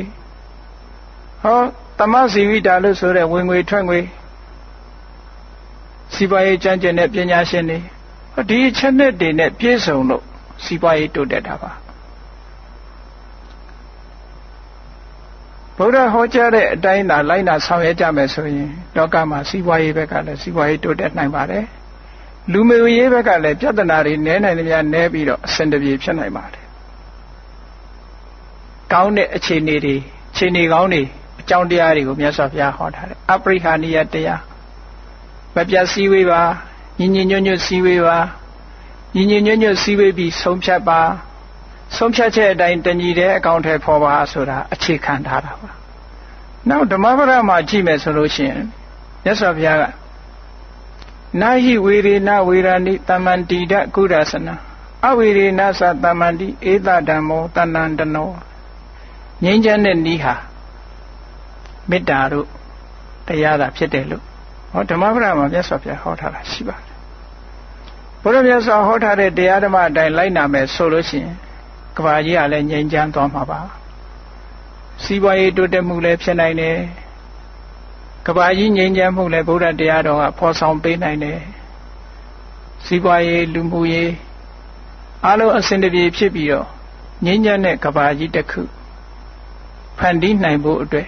S1: ဟောတမစီဝိတာလို့ဆိုတဲ့ဝင်ငွေထွက်ငွေစီးပွားရေးကျမ်းကျင်တဲ့ပညာရှင်တွေဟောဒီအချက်နဲ့တွေနဲ့ပြည့်စုံလို့စီးပွားရေးတိုးတက်တာပါဘုရားဟောကြားတဲ့အတိုင်းသာလိုက်နာဆောင်ရွက်ကြမယ်ဆိုရင်လောကမှာစီးပွားရေးဘက်ကလည်းစီးပွားရေးတိုးတက်နိုင်ပါတယ်လူမျိုးရေးဘက်ကလည်းပြဿနာတွေနည်းနိုင်သမျှနည်းပြီးတော့အဆင်တပြေဖြစ်နိုင်ပါတယ်ကောင်းတဲ့အခြေအနေတွေခြေနေကောင်းတွေအကြောင်းတရားတွေကိုမြတ်စွာဘုရားဟောထားတယ်အပရိဟာနိယတရားမပြတ်စည်းဝေးပါညီညီညွတ်ညွတ်စည်းဝေးပါညီညီညွတ်ညွတ်စည်းဝေးပြီးဆုံးဖြတ်ပါဆုံးဖြတ်ချက်အတိုင်းတညီတဲ့အကောင့်ထဲပေါ်ပါဆိုတာအခြေခံထားတာပါနောက်ဓမ္မပဒမှာကြည့်မယ်ဆိုလို့ရှိရင်မြတ်စွာဘုရားကနာဟိဝေရေနဝေရဏိတမ္မန္တိဒကုရသနာအဝေရေနသတမ္မန္တိဧတဓမ္မောတဏ္ဏန္တနောငြိမ်းချမ်းတဲ့ဤဟာမေတ္တာတို့တရားသာဖြစ်တယ်လို့ဟောဓမ္မပဒမှာမြတ်စွာဘုရားဟောထားတာရှိပါတယ်ဘုရားမြတ်စွာဟောထားတဲ့တရားဓမ္မအတိုင်းလိုက်နာမယ်ဆိုလို့ရှိရင်ကဘာကြီးကလည်းငြိမ်းချမ်းသွားမှာပါစီးပွားရေးတိုးတက်မှုလည်းဖြစ်နိုင်တယ်က ဘာကြီးငြိမ်းချမ်းမှုလည်းဗုဒ္ဓတရားတော်ကဖော်ဆောင်ပေးနိုင်တယ်စီးပွားရေးလူမှုရေးအလုံးအစဉ်တပြေဖြစ်ပြီးတော့ငြိမ်းချမ်းတဲ့ကဘာကြီးတစ်ခုဖန်တီးနိုင်ဖို့အတွက်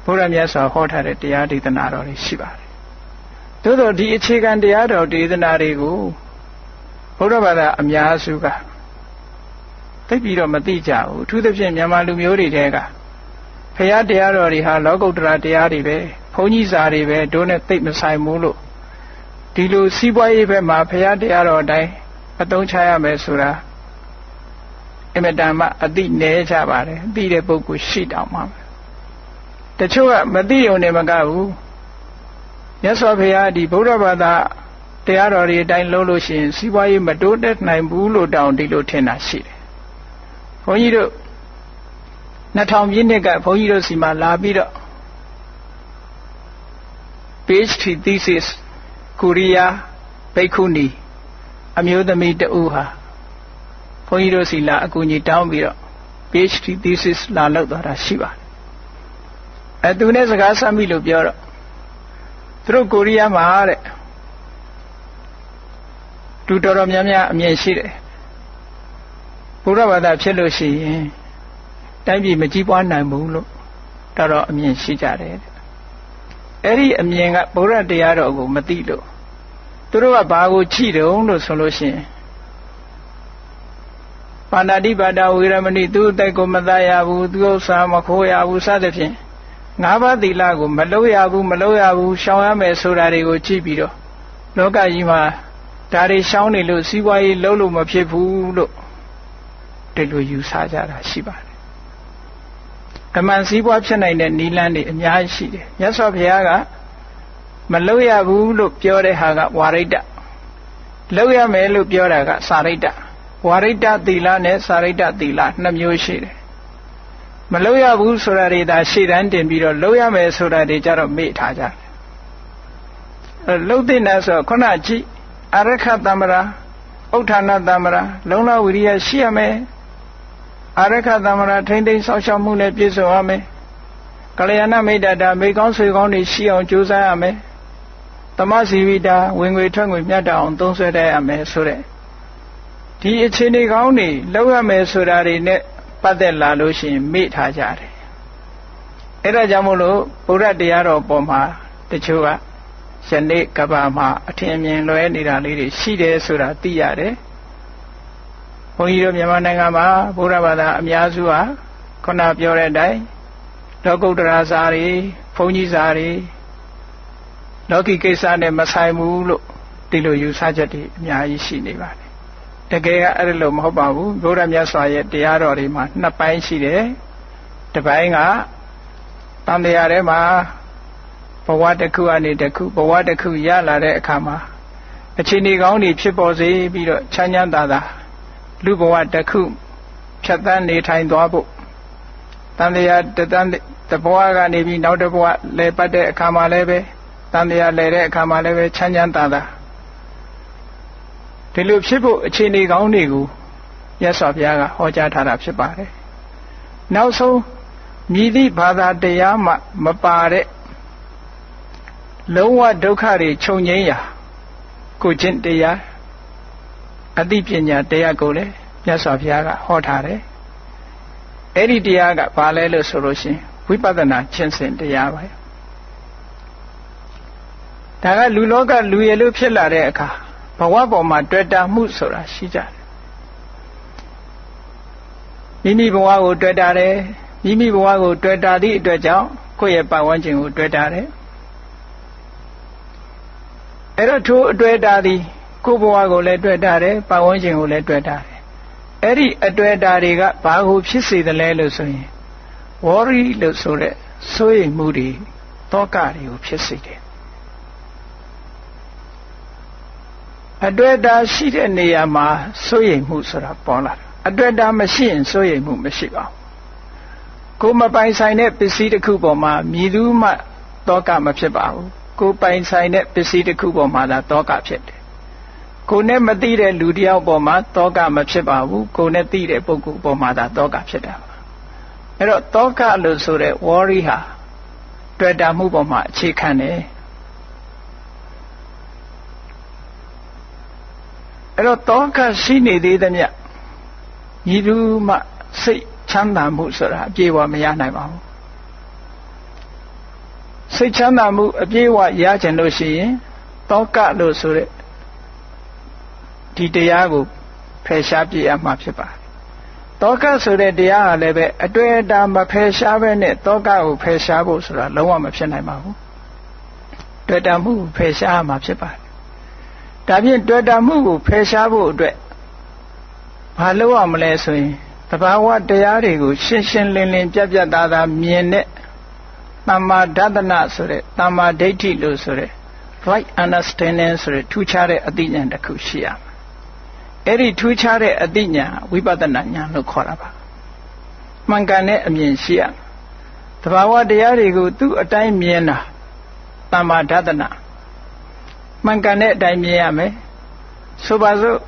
S1: ဘုရားမြတ်စွာဟောထားတဲ့တရားဒေသနာတော်တွေရှိပါတယ်။သို့သောဒီအခြေခံတရားတော်ဒေသနာတွေကိုဘုရားဘာသာအများစုကသိပြီးတော့မသိကြဘူး။အထူးသဖြင့်မြန်မာလူမျိုးတွေတဲကဘုရားတရားတော်တွေဟာလောကုတ္တရာတရားတွေပဲဘုန်းကြီးစာတွေပဲတို့နဲ့သိမဆိုင်ဘူးလို့ဒီလိုစီးပွားရေးဘက်မှာဘုရားတရားတော်အတိုင်းအသုံးချရမယ်ဆိုတာအမတန်မှအသိနည်းကြပါတယ်။သိတဲ့ပုဂ္ဂိုလ်ရှိတောင်မှတချို့ကမသိုံနဲ့မကဘူးမြတ်စွာဘုရားဒီဗုဒ္ဓဘာသာတရားတော်တွေအတိုင်းလုပ်လို့ရှိရင်စီးပွားရေးမတိုးတက်နိုင်ဘူးလို့တောင်ဒီလိုထင်တာရှိတယ်။ဘုန်းကြီးတို့2000ပြည့်နှစ်ကဘုန်းကြီးတို့စီမှာလာပြီးတော့ PhD thesis ကိုရီးယားဘိက္ခုနီအမျိုးသမီးတဦးဟာဘုန်းကြီးတို့စီလာအကူအညီတောင်းပြီးတော့ PhD thesis လာလုပ်သွားတာရှိပါတယ်။သူနဲ့စကားဆက်မိလို့ပြောတော့သူတို့ကိုရီးယားမှာတဲ့သူတော်တော်များများအမြင်ရှိတယ်ဘုရားဘာသာဖြစ်လို့ရှိရင်တိုင်းပြည်မကြီးပွားနိုင်ဘူးလို့တော်တော်အမြင်ရှိကြတယ်အဲ့ဒီအမြင်ကဘုရားတရားတော်ကိုမသိလို့သူတို့ကဘာကိုချိတုံးလို့ဆိုလို့ရှိရင်ပါဏာတိပါဒဝေရမဏိသူ့အတိုက်ကိုမသားရဘူးသူ့ဥစ္စာမခိုးရဘူးစသဖြင့်၅ပါးသီလကိုမလုပ်ရဘူးရှောင်ရမယ်ဆိုတာတွေကိုကြည့်ပြီးတော့လောကကြီးမှာဒါတွေရှောင်နေလို့စီးပွားရေးလုပ်လို့မဖြစ်ဘူးလို့ဒီလိုယူဆကြတာရှိပါတယ်။အမှန်စီးပွားဖြစ်နိုင်တဲ့နိလန်းတွေအများကြီးရှိတယ်။မြတ်စွာဘုရားကမလုပ်ရဘူးလို့ပြောတဲ့ဟာကဝါရိတ္တလုပ်ရမယ်လို့ပြောတာကစာရိတ္တဝါရိတ္တသီလနဲ့စာရိတ္တသီလနှစ်မျိုးရှိတယ်မလုပ်ရဘူးဆိုတာတွေဒါရှေ့တန်းတင်ပြီးတော့လုပ်ရမယ်ဆိုတာတွေကြတော့မေ့ထားကြတယ်လှုပ်တဲ့နဲ့ဆိုခုနကြည့်အရခတမ္မရာဥဋ္ဌာဏတမ္မရာလုံလဝိရိယရှိရမယ်အရခတမ္မရာထိမ့်သိမ်းဆောက်ရှောက်မှုနဲ့ပြည့်စုံရမယ်ကလျာဏမိတ်တာမိကောင်းဆွေကောင်းတွေရှိအောင်ကြိုးစားရမယ်သမစီဝိတာဝင်ငွေထွက်ငွေမြတ်တအောင်သုံးဆွဲတတ်ရမယ်ဆိုတဲ့ဒီအခြေအနေကောင်းတွေလောက်ရမယ်ဆိုတာတွေနဲ့ပတ်သက်လာလို့ရှိရင်မေ့ထားကြတယ်အဲ့ဒါကြောင့်မို့လို့ဗုဒ္ဓတရားတော်ပေါ်မှာတချို့ကယနေ့ကဘာမှာအထင်မြင်လွဲနေတာလေးတွေရှိတယ်ဆိုတာသိရတယ်ဘုန်းကြီးတို့မြန်မာနိုင်ငံမှာဗုဒ္ဓဘာသာအများစုဟာခုနပြောတဲ့အတိုင်းလောကုတ္တရာစာတွေဘုန်းကြီးစာတွေလောကီကိစ္စနဲ့မဆိုင်ဘူးလို့ဒီလိုယူဆချက်တွေအများကြီးရှိနေပါတယ်တကယ်ကအဲ့လိုမဟုတ်ပါဘူးဘုရားမြတ်စွာရဲ့တရားတော်တွေမှာနှစ်ပိုင်းရှိတယ်တစ်ပိုင်းကတန်တရားထဲမှာဘဝတစ်ခုအနေတစ်ခုဘဝတစ်ခုရလာတဲ့အခါမှာအခြေအနေကောင်းတွေဖြစ်ပေါ်စေပြီးတော့ချမ်းချမ်းသာသာလူဘဝတစ်ခုဖြတ်သန်းနေထိုင်သွားဖို့တန်တရားတဘဝကနေပြီးနောက်တစ်ဘဝလဲပတ်တဲ့အခါမှာလည်းပဲတန်တရားလဲတဲ့အခါမှာလည်းပဲချမ်းချမ်းသာသာဒီလိုဖြစ်ဖို့အခြေအနေကောင်းတွေကိုမြတ်စွာဘုရားကဟောကြားထားတာဖြစ်ပါတယ်။နောက်ဆုံးမြည်သည့်ဘာသာတရားမှမပါတဲ့လုံးဝဒုက္ခတွေချုပ်ငြိမ်းရာကိုကျင့်တရားအသိပညာတရားကိုလည်းမြတ်စွာဘုရားကဟောထားတယ်။အဲ့ဒီတရားကဘာလဲလို့ဆိုလို့ရှိရင်ဝိပဿနာကျင့်စဉ်တရားပဲ။ဒါကလူလောကလူရလို့ဖြစ်လာတဲ့အခါဘဝပေါ်မှာတွေ့တာမှုဆိုတာရှိကြတယ်မိမိဘဝကိုတွေ့တာတယ်မိမိဘဝကိုတွေ့တာသည့်အတွက်ကြောင့်ကိုယ့်ရဲ့ပတ်ဝန်းကျင်ကိုတွေ့တာတယ်အဲ့တော့ထိုအတွေ့တာသည်ကိုယ့်ဘဝကိုလည်းတွေ့တာတယ်ပတ်ဝန်းကျင်ကိုလည်းတွေ့တာတယ်အဲ့ဒီအတွေ့တာတွေကဘာကိုဖြစ်စေသလဲလို့ဆိုရင်ဝေါရီလို့ဆိုတဲ့စိုးရိမ်မှုတွေတောကတွေကိုဖြစ်စေတယ်အတွေ့အတာရှိတဲ့နေရာမှာစိုးရိမ်မှုဆိုတာပေါ်လာတယ်အတွေ့အတာမရှိရင်စိုးရိမ်မှုမရှိပါဘူးကိုယ်မပိုင်ဆိုင်တဲ့ပစ္စည်းတစ်ခုပေါ်မှာမြည်သူမှတောကမဖြစ်ပါဘူးကိုယ်ပိုင်ဆိုင်တဲ့ပစ္စည်းတစ်ခုပေါ်မှာသာတောကဖြစ်တယ်ကိုယ်နဲ့မသိတဲ့လူတစ်ယောက်ပေါ်မှာတောကမဖြစ်ပါဘူးကိုယ်နဲ့သိတဲ့ပုဂ္ဂိုလ်ပေါ်မှာသာတောကဖြစ်တာပါအဲ့တော့တောကလို့ဆိုတဲ့ worry ဟာတ တွေ့တာမှုပေါ်မှာအခြေခံတယ်အဲ့တော့တောကရှိနေသေးသမျှညီသူမှစိတ်ချမ်းသာမှုဆိုတာအပြည့်အဝမရနိုင်ပါဘူးစိတ်ချမ်းသာမှုအပြည့်အဝရချင်လို့ရှိရင်တောကလို့ဆိုတဲ့ဒီတရားကိုဖယ်ရှားပြရမှာဖြစ်ပါတယ်တောကဆိုတဲ့တရားဟာလည်းပဲအတွေ့အတာမဖယ်ရှားဘဲနဲ့တောကကိုဖယ်ရှားဖို့ဆိုတာလုံးဝမဖြစ်နိုင်ပါဘူးတွေ့တာမှုဖယ်ရှားမှာဖြစ်ပါတယ်ဒါဖြင့်တွေ့တာမှုကိုဖယ်ရှားဖို့အတွက်ဘာလုပ်ရမလဲဆိုရင်သဘာဝတရားတွေကိုရှင်းရှင်းလင်းလင်းပြတ်ပြတ်သားသားမြင်တဲ့သမ္မာဒသနဆိုတဲ့သမ္မာဒိဋ္ဌိလို့ဆိုတဲ့ right understanding ဆိုတဲ့ထူးခြားတဲ့အသိဉာဏ်တစ်ခုရှိရမယ်အဲ့ဒီထူးခြားတဲ့အသိဉာဏ်ဝိပဿနာဉာဏ်လို့ခေါ်တာပါမှန်ကန်တဲ့အမြင်ရှိရသဘာဝတရားတွေကိုသူ့အတိုင်းမြင်တာသမ္မာဒသနမှန်ကန်တဲ့အတိုင်းမြင်ရမယ်ဆိုပါစို့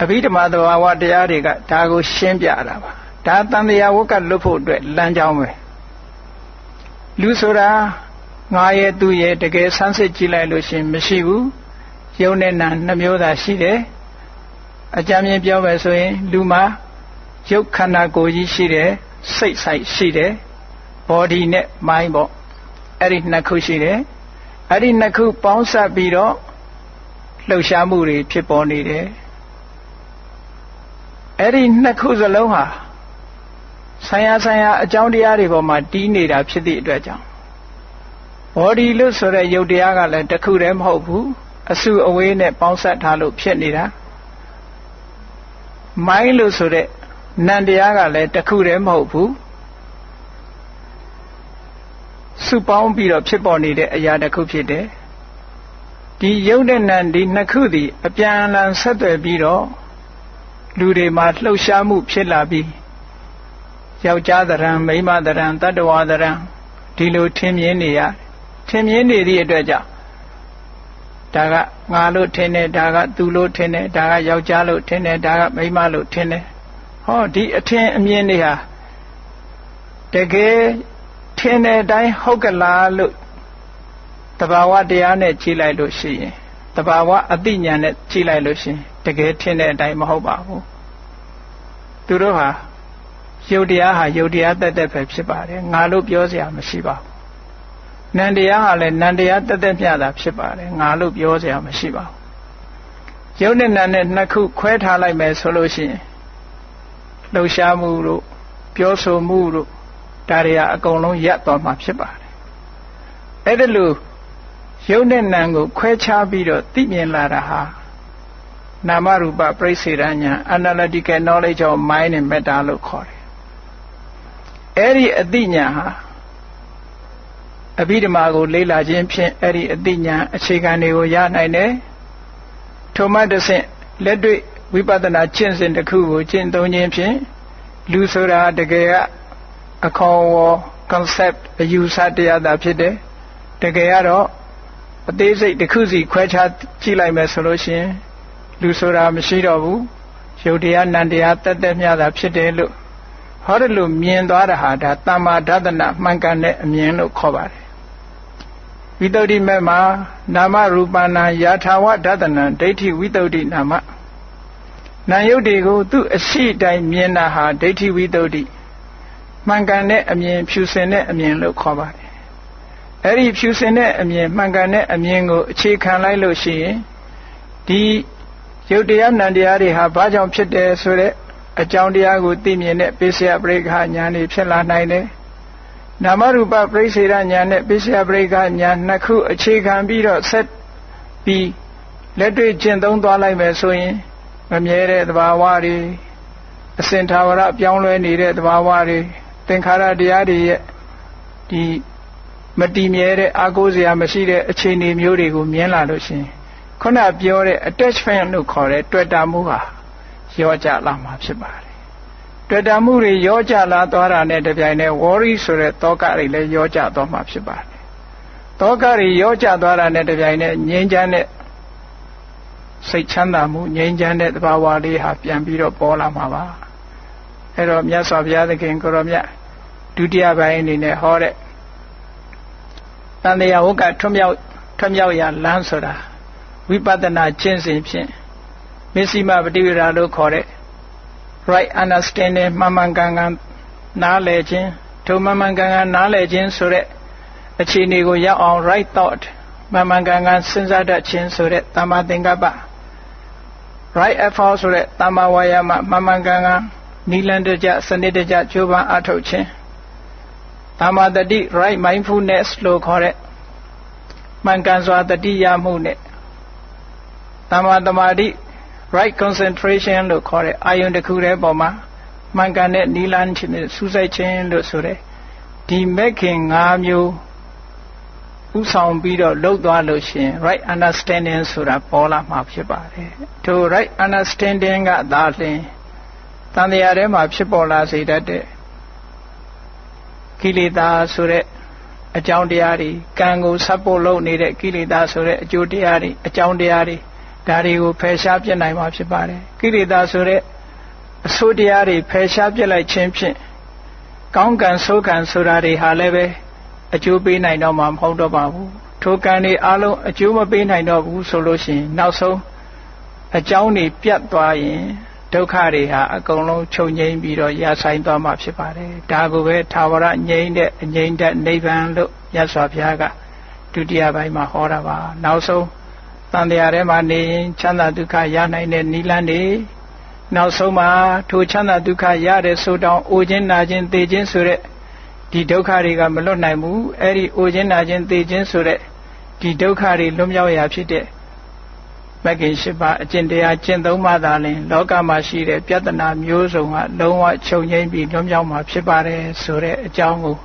S1: အဘိဓမ္မာသဘာဝတရားတွေကဒါကိုရှင်းပြတာပါဒါတန်တရားဝကလွတ်ဖို့အတွက်လမ်းကြောင်းပဲလူဆိုတာငါရဲ့သူရဲ့တကယ်ဆန်းစစ်ကြည့်လိုက်လို့ရှင်မရှိဘူးယုံနဲ့နာနှမျိုးသာရှိတယ်အကြမ်းမြင်ပြောမယ်ဆိုရင်လူမှာရုပ်ခန္ဓာကိုယ်ကြီးရှိတယ်စိတ်ဆိုင်ရှိတယ် body နဲ့ mind ပေါ့အဲ့ဒီနှစ်ခုရှိတယ်အဲ့ဒီနှစ်ခုပေါင်းစပ်ပြီးတော့လှုပ်ရှားမှုတွေဖြစ်ပေါ်နေတယ်အဲ့ဒီနှစ်ခုစလုံးဟာဆိုင်ရာအကြောင်းတရားတွေပေါ်မှာတီးနေတာဖြစ်သည့်အတွက်ကြောင့် body လို့ဆိုတဲ့ရုပ်တရားကလည်းတစ်ခုတည်းမဟုတ်ဘူးအစုအဝေးနဲ့ပေါင်းစပ်ထားလို့ဖြစ်နေတာ mind လို့ဆိုတဲ့နာမ်တရားကလည်းတစ်ခုတည်းမဟုတ်ဘူးစုပေါင်းပြီးတော့ဖြစ်ပေါ်နေတဲ့အရာတစ်ခုဖြစ်တယ်ဒီရုပ်နဲ့နာမ်ဒီနှစ်ခုသည်အပြန်အလှန်ဆက်သွယ်ပြီးတော့လူတွေမှာလှုပ်ရှားမှုဖြစ်လာပြီးယောက်ျားသဏ္ဍာန်မိန်းမသဏ္ဍာန်တတ္တဝါသဏ္ဍာန်ဒီလိုထင်မြင်နေရထင်မြင်နေသည့်အတွက်ကြောင့်ဒါကငါလို့ထင်တယ်ဒါကသူလို့ထင်တယ်ဒါကယောက်ျားလို့ထင်တယ်ဒါကမိန်းမလို့ထင်တယ်ဟောဒီအထင်အမြင်တွေဟာတကယ်ထင်တဲ့အတိုင်းဟုတ်ကလားလို့တဘာဝတရားနဲ့ကြည့်လိုက်လို့ရှိရင်တဘာဝအသိဉာဏ်နဲ့ကြည့်လိုက်လို့ရှိရင်တကယ်ထင်တဲ့အတိုင်းမဟုတ်ပါဘူးသူတို့ဟာယုတ်တရားဟာယုတ်တရားတက်တက်ပဲဖြစ်ပါတယ်ငါလို့ပြောစရာမရှိပါဘူးနန္တရားဟာလည်းနန္တရားတက်တက်မျှတာဖြစ်ပါတယ်ငါလို့ပြောစရာမရှိပါဘူးယုတ်နဲ့နန္နဲ့နှစ်ခုခွဲထားလိုက်မယ်ဆိုလို့ရှိရင်လှုပ်ရှားမှုတို့ပြောဆိုမှုတို့ဒါတွေဟာအကုန်လုံးရပ်သွားမှာဖြစ်ပါတယ်အဲ့ဒါလို့ယုတ်နဲ့နံကိုခွဲခြားပြီးတော့သိမြင်လာတာဟာနာမရူပပရိစ္ဆေဒဉာဏ် analytical knowledge of mind and matter လို့ခေါ်တယ်အဲ့ဒီအသိဉာဏ်ဟာအဘိဓမ္မာကိုလေ့လာခြင်းဖြင့်အဲ့ဒီအသိဉာဏ်အခြေခံတွေကိုရနိုင်တယ်ထိုမှတစ်ဆင့်လက်တွေ့ဝိပဿနာကျင့်စဉ်တစ်ခုကိုကျင့်သုံးခြင်းဖြင့်လူဆိုတာတကယ်ကအခေါ်အဝေါ် concept အယူဆတရားသာဖြစ်တယ်တကယ်ကတော့အသေးစိတ်တစ်ခုစီခွဲခြားကြည့်လိုက်မယ်ဆိုလို့ရှိရင်လူဆိုတာမရှိတော့ဘူးယုတ်တရားနံတရားတက်တက်မျှတာဖြစ်တယ်လို့ဟောတယ်လို့မြင်သွားတာဟာဒါသမ္မာဒသနမှန်ကန်တဲ့အမြင်လို့ခေါ်ပါတယ်ဝိတ္တုဒ္ဓိမေမှာနာမရူပနာယာထာဝဒသနံဒိဋ္ဌိဝိတ္တုဒ္ဓိနာမနာယုတ်တွေကိုသူ့အရှိတိုင်းမြင်တာဟာဒိဋ္ဌိဝိတ္တုဒ္ဓိမှန်ကန်တဲ့အမြင်ဖြူစင်တဲ့အမြင်လို့ခေါ်ပါတယ်အဲ့ဒီဖြူစင်တဲ့အမြင်မှန်ကန်တဲ့အမြင်ကိုအခြေခံလိုက်လို့ရှိရင်ဒီယုတ်တရားနံတရားတွေဟာဘာကြောင့်ဖြစ်တယ်ဆိုတဲ့အကြောင်းတရားကိုသိမြင်တဲ့ပိစ္ဆယပရိက္ခဉာဏ်တွေဖြစ်လာနိုင်တယ်နာမရူပပရိစ္ဆေဒဉာဏ်နဲ့ပိစ္ဆယပရိက္ခဉာဏ်နှစ်ခုအခြေခံပြီးတော့ဆက်ပြီးလက်တွေ့ကျင့်သုံးသွားလိုက်မယ်ဆိုရင်မမြဲတဲ့သဘာဝတွေအစဉ်သာဝရပြောင်းလဲနေတဲ့သဘာဝတွေသင်္ခါရတရားတွေရဲ့ဒီမတည်မြဲတဲ့အာကိုးစရာမရှိတဲ့အခြေအနေမျိုးတွေကိုမြင်လာလို့ရှိရင်ခုနပြောတဲ့ attachment လို့ခေါ်တဲ့တွေ့တာမှုဟာရောကြလာမှာဖြစ်ပါတယ်တွေ့တာမှုတွေရောကြလာသွားတာနဲ့တပြိုင်တည်း worry ဆိုတဲ့သောကတွေလည်းရောကြသွားမှာဖြစ်ပါတယ်သောကတွေရောကြသွားတာနဲ့တပြိုင်တည်းငြိမ်းချမ်းတဲ့စိတ်ချမ်းသာမှုငြိမ်းချမ်းတဲ့သဘာဝလေးဟာပြန်ပြီးတော့ပေါ်လာမှာပါအဲ့တော့မြတ်စွာဘုရားသခင်ကိုရောမြတ်ဒုတိယပိုင်းအနေနဲ့ဟောတဲ့ တန်တရားဝကထွမြောက်ရာလမ်းဆိုတာဝိပဿနာကျင့်စဉ်ဖြင့်မစ္စည်းမပฏิဝေဒလို့ခေါ်တဲ့ right understanding မှန်မှန်ကန်ကန်နားလည်ခြင်းထိုမှန်မှန်ကန်ကန်နားလည်ခြင်းဆိုတဲ့အခြေအနေကိုရောက်အောင် right thought မှန်မှန်ကန်ကန်စဉ်းစားတတ်ခြင်းဆိုတဲ့သမ္မာသင်္ကပ္ပ right effort ဆိုတဲ့သမ္မာဝါယာမမှန်မှန်ကန်ကန်နိလန္ဒကြစနစ်တကျကြိုးပမ်းအထောက်ခြင်းသမ္မာတတိ right mindfulness လို့ခေါ်တဲ့မှန်ကန်စွာတတိယမှုနဲ့သမ္မာသမာဓိ right concentration လို့ခေါ်တဲ့အာယုန်တစ်ခုတည်းပေါ်မှာမှန်ကန်တဲ့နိလန်းခြင်းနဲ့စူးစိုက်ခြင်းလို့ဆိုတဲ့ဒီမဲ့ခင်၅မျိုးဥဆောင်ပြီးတော့လှုပ်သွားလို့ရှိရင် right understanding ဆိုတာပေါ်လာမှာဖြစ်ပါတယ်။ထို right understanding ကသာလျှင်တန်တရားထဲမှာဖြစ်ပေါ်လာစေတတ်တဲ့ကိလေသာဆိုတဲ့အကြောင်းတရားတွေကံကိုဆက်ဖို့လုပ်နေတဲ့ကိလေသာဆိုတဲ့အကျိုးတရားတွေအကြောင်းတရားတွေဒါတွေကိုဖယ်ရှားပြစ်နိုင်မှာဖြစ်ပါတယ်ကိလေသာဆိုတဲ့အဆိုးတရားတွေဖယ်ရှားပြစ်လိုက်ခြင်းဖြင့်ကောင်းကံဆိုးကံဆိုတာတွေဟာလည်းပဲအကျိုးပေးနိုင်တော့မှာမဟုတ်တော့ပါဘူးထိုကံတွေအလုံးအကျိုးမပေးနိုင်တော့ဘူးဆိုလို့ရှိရင်နောက်ဆုံးအကြောင်းတွေပြတ်သွားရင်ဒုက္ခတွေဟာအကုန်လုံးချုပ်ငြိမ်းပြီးတော့ရဆိုင်သွားမှာဖြစ်ပါတယ်ဒါကိုပဲသာဝရငြိမ်းတဲ့အငြိမ်းတဲ့နိဗ္ဗာန်လို့မြတ်စွာဘုရားကဒုတိယပိုင်းမှာဟောတာပါနောက်ဆုံးတန်တရားထဲမှာနေရင်ချမ်းသာဒုက္ခရနိုင်တဲ့နိလန်းတွေနောက်ဆုံးမှာထိုချမ်းသာဒုက္ခရတဲ့ဆိုတောင်အိုခြင်းနာခြင်းသေခြင်းဆိုတဲ့ဒီဒုက္ခတွေကမလွတ်နိုင်ဘူးအဲ့ဒီအိုခြင်းနာခြင်းသေခြင်းဆိုတဲ့ဒီဒုက္ခတွေလွတ်မြောက်ရာဖြစ်တဲ့မဂ္ဂင်၈ပါးအကျင့်တရားကျင့်သုံးမှသာလျှင်လောကမှာရှိတဲ့ပြဿနာမျိုးစုံကလုံးဝချုပ်ငြိမ်းပြီးလွတ်မြောက်မှာဖြစ်ပါတယ်ဆိုတဲ့အကြောင်းကို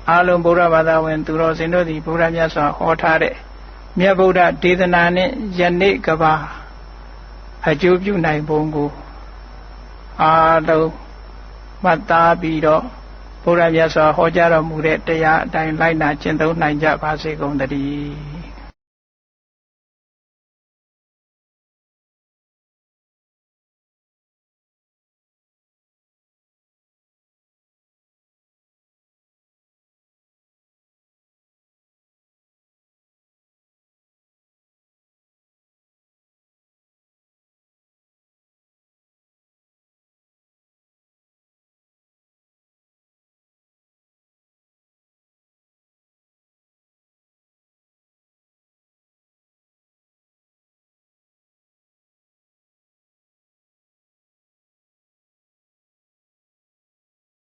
S1: အားလုံးဗုဒ္ဓဘာသာဝင်သူတော်စင်တို့သည်ဗုဒ္ဓမြတ်စွာဟောထားတဲ့မြတ်ဗုဒ္ဓဒေသနာနှင့်ယနေ့ကဘာအကျိုးပြုနိုင်ပုံကိုအားလုံးမှတ်သားပြီးတော့ဗုဒ္ဓမြတ်စွာဟောကြားတော်မူတဲ့တရားအတိုင်းလိုက်နာကျင့်သုံးနိုင်ကြပါစေကုန်သတည်း